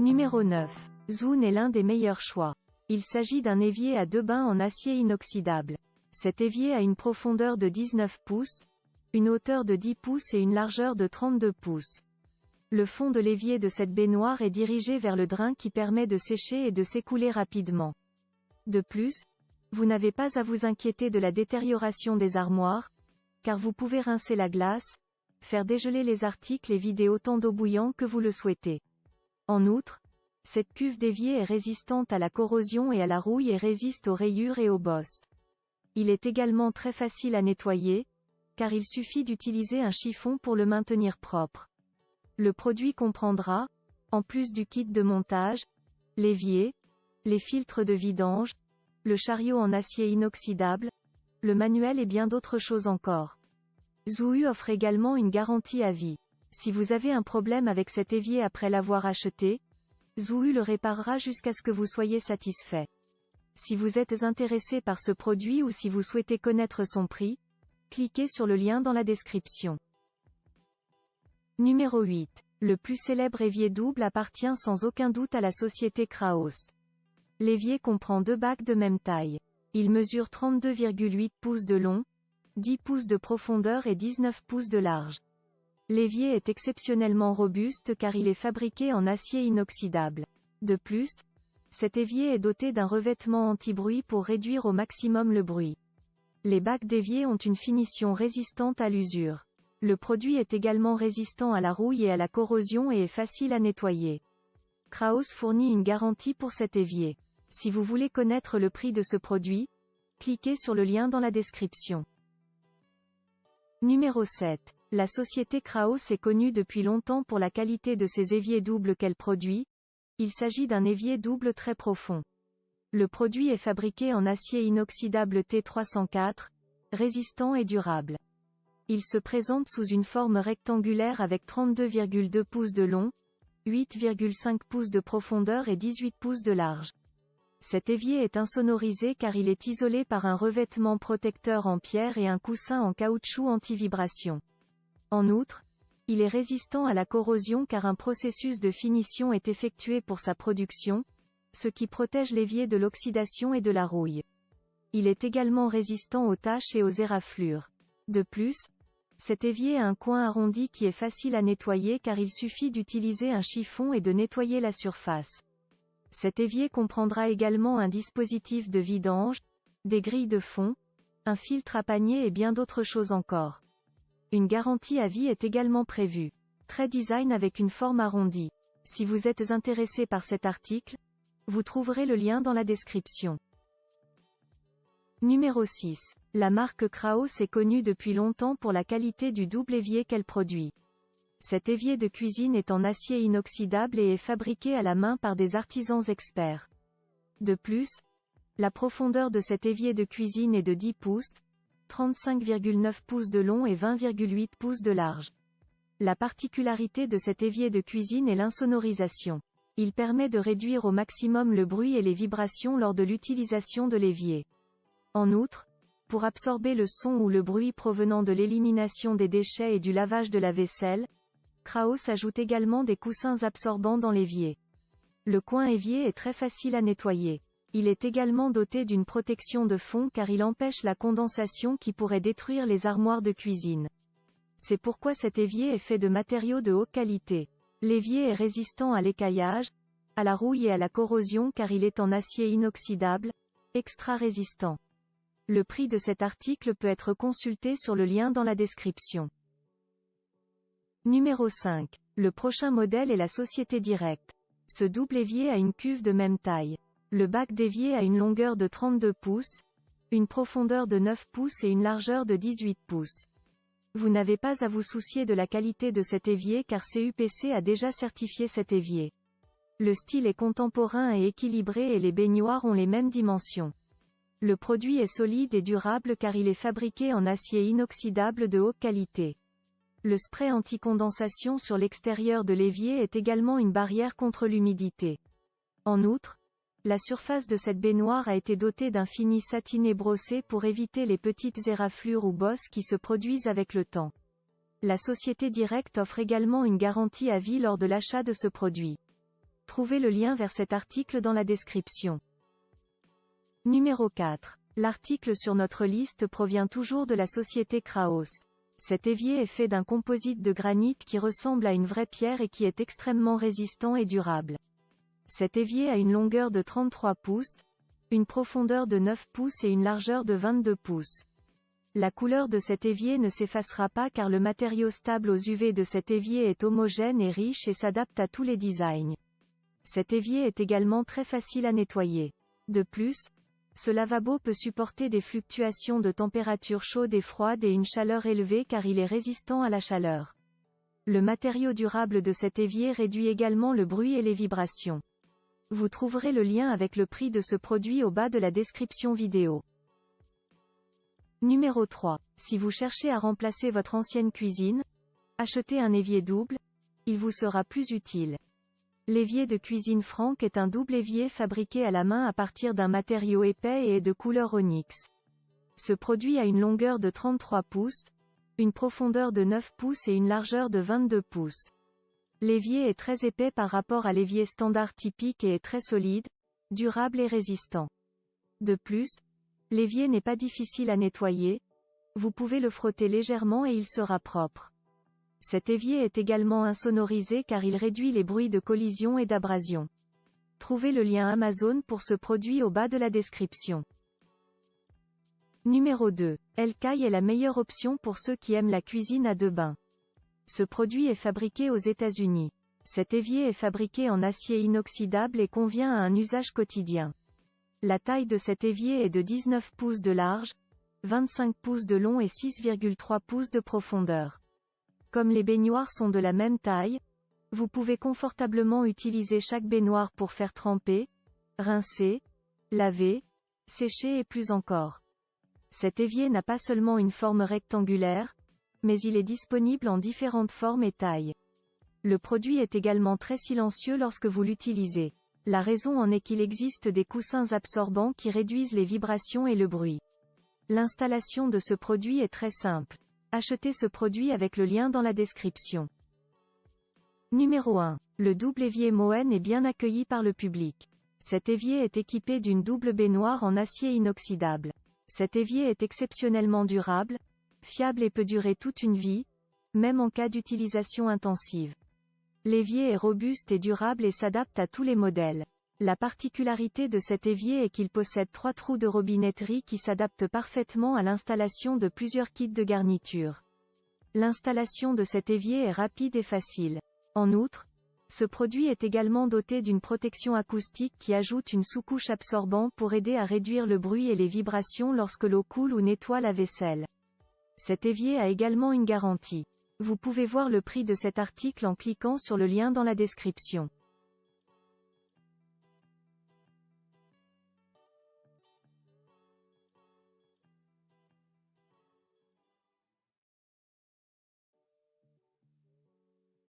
Numéro 9. Zoon est l'un des meilleurs choix. Il s'agit d'un évier à 2 bains en acier inoxydable. Cet évier a une profondeur de 19 pouces, une hauteur de 10 pouces et une largeur de 32 pouces. Le fond de l'évier de cette baignoire est dirigé vers le drain qui permet de sécher et de s'écouler rapidement. De plus, vous n'avez pas à vous inquiéter de la détérioration des armoires, car vous pouvez rincer la glace, faire dégeler les articles et vider autant d'eau bouillante que vous le souhaitez. En outre, cette cuve d'évier est résistante à la corrosion et à la rouille et résiste aux rayures et aux bosses. Il est également très facile à nettoyer, car il suffit d'utiliser un chiffon pour le maintenir propre. Le produit comprendra, en plus du kit de montage, l'évier, les filtres de vidange, le chariot en acier inoxydable, le manuel et bien d'autres choses encore. Zhou offre également une garantie à vie. Si vous avez un problème avec cet évier après l'avoir acheté, Zhou le réparera jusqu'à ce que vous soyez satisfait. Si vous êtes intéressé par ce produit ou si vous souhaitez connaître son prix, cliquez sur le lien dans la description. Numéro 8. Le plus célèbre évier double appartient sans aucun doute à la société Kraos. L'évier comprend 2 bacs de même taille. Il mesure 32,8 pouces de long, 10 pouces de profondeur et 19 pouces de large. L'évier est exceptionnellement robuste car il est fabriqué en acier inoxydable. De plus, cet évier est doté d'un revêtement anti-bruit pour réduire au maximum le bruit. Les bacs d'évier ont une finition résistante à l'usure. Le produit est également résistant à la rouille et à la corrosion et est facile à nettoyer. Kraos fournit une garantie pour cet évier. Si vous voulez connaître le prix de ce produit, cliquez sur le lien dans la description. Numéro 7. La société Kraos est connue depuis longtemps pour la qualité de ses éviers doubles qu'elle produit. Il s'agit d'un évier double très profond. Le produit est fabriqué en acier inoxydable T304, résistant et durable. Il se présente sous une forme rectangulaire avec 32,2 pouces de long, 8,5 pouces de profondeur et 18 pouces de large. Cet évier est insonorisé car il est isolé par un revêtement protecteur en pierre et un coussin en caoutchouc anti-vibration. En outre, il est résistant à la corrosion car un processus de finition est effectué pour sa production, ce qui protège l'évier de l'oxydation et de la rouille. Il est également résistant aux taches et aux éraflures. De plus, cet évier a un coin arrondi qui est facile à nettoyer car il suffit d'utiliser un chiffon et de nettoyer la surface. Cet évier comprendra également un dispositif de vidange, des grilles de fond, un filtre à panier et bien d'autres choses encore. Une garantie à vie est également prévue. Très design avec une forme arrondie. Si vous êtes intéressé par cet article, vous trouverez le lien dans la description. Numéro 6. La marque Kraos est connue depuis longtemps pour la qualité du double évier qu'elle produit. Cet évier de cuisine est en acier inoxydable et est fabriqué à la main par des artisans experts. De plus, la profondeur de cet évier de cuisine est de 10 pouces, 35,9 pouces de long et 20,8 pouces de large. La particularité de cet évier de cuisine est l'insonorisation. Il permet de réduire au maximum le bruit et les vibrations lors de l'utilisation de l'évier. En outre, pour absorber le son ou le bruit provenant de l'élimination des déchets et du lavage de la vaisselle, Kraos ajoute également des coussins absorbants dans l'évier. Le coin évier est très facile à nettoyer. Il est également doté d'une protection de fond car il empêche la condensation qui pourrait détruire les armoires de cuisine. C'est pourquoi cet évier est fait de matériaux de haute qualité. L'évier est résistant à l'écaillage, à la rouille et à la corrosion car il est en acier inoxydable, extra résistant. Le prix de cet article peut être consulté sur le lien dans la description. Numéro 5. Le prochain modèle est la société Direct. Ce double évier a une cuve de même taille. Le bac d'évier a une longueur de 32 pouces, une profondeur de 9 pouces et une largeur de 18 pouces. Vous n'avez pas à vous soucier de la qualité de cet évier car CUPC a déjà certifié cet évier. Le style est contemporain et équilibré et les baignoires ont les mêmes dimensions. Le produit est solide et durable car il est fabriqué en acier inoxydable de haute qualité. Le spray anti-condensation sur l'extérieur de l'évier est également une barrière contre l'humidité. En outre, la surface de cette baignoire a été dotée d'un fini satiné brossé pour éviter les petites éraflures ou bosses qui se produisent avec le temps. La société Direct offre également une garantie à vie lors de l'achat de ce produit. Trouvez le lien vers cet article dans la description. Numéro 4. L'article sur notre liste provient toujours de la société Kraos. Cet évier est fait d'un composite de granit qui ressemble à une vraie pierre et qui est extrêmement résistant et durable. Cet évier a une longueur de 33 pouces, une profondeur de 9 pouces et une largeur de 22 pouces. La couleur de cet évier ne s'effacera pas car le matériau stable aux UV de cet évier est homogène et riche et s'adapte à tous les designs. Cet évier est également très facile à nettoyer. De plus, ce lavabo peut supporter des fluctuations de température chaude et froide et une chaleur élevée car il est résistant à la chaleur. Le matériau durable de cet évier réduit également le bruit et les vibrations. Vous trouverez le lien avec le prix de ce produit au bas de la description vidéo. Numéro 3. Si vous cherchez à remplacer votre ancienne cuisine, achetez un évier double, il vous sera plus utile. L'évier de cuisine Franck est un double évier fabriqué à la main à partir d'un matériau épais et est de couleur onyx. Ce produit a une longueur de 33 pouces, une profondeur de 9 pouces et une largeur de 22 pouces. L'évier est très épais par rapport à l'évier standard typique et est très solide, durable et résistant. De plus, l'évier n'est pas difficile à nettoyer, vous pouvez le frotter légèrement et il sera propre. Cet évier est également insonorisé car il réduit les bruits de collision et d'abrasion. Trouvez le lien Amazon pour ce produit au bas de la description. Numéro 2. El-Kai est la meilleure option pour ceux qui aiment la cuisine à deux bains. Ce produit est fabriqué aux États-Unis. Cet évier est fabriqué en acier inoxydable et convient à un usage quotidien. La taille de cet évier est de 19 pouces de large, 25 pouces de long et 6,3 pouces de profondeur. Comme les baignoires sont de la même taille, vous pouvez confortablement utiliser chaque baignoire pour faire tremper, rincer, laver, sécher et plus encore. Cet évier n'a pas seulement une forme rectangulaire, mais il est disponible en différentes formes et tailles. Le produit est également très silencieux lorsque vous l'utilisez. La raison en est qu'il existe des coussins absorbants qui réduisent les vibrations et le bruit. L'installation de ce produit est très simple. Achetez ce produit avec le lien dans la description. Numéro 1. Le double évier Moen est bien accueilli par le public. Cet évier est équipé d'une double baignoire en acier inoxydable. Cet évier est exceptionnellement durable, fiable et peut durer toute une vie, même en cas d'utilisation intensive. L'évier est robuste et durable et s'adapte à tous les modèles. La particularité de cet évier est qu'il possède 3 trous de robinetterie qui s'adaptent parfaitement à l'installation de plusieurs kits de garniture. L'installation de cet évier est rapide et facile. En outre, ce produit est également doté d'une protection acoustique qui ajoute une sous-couche absorbant pour aider à réduire le bruit et les vibrations lorsque l'eau coule ou nettoie la vaisselle. Cet évier a également une garantie. Vous pouvez voir le prix de cet article en cliquant sur le lien dans la description.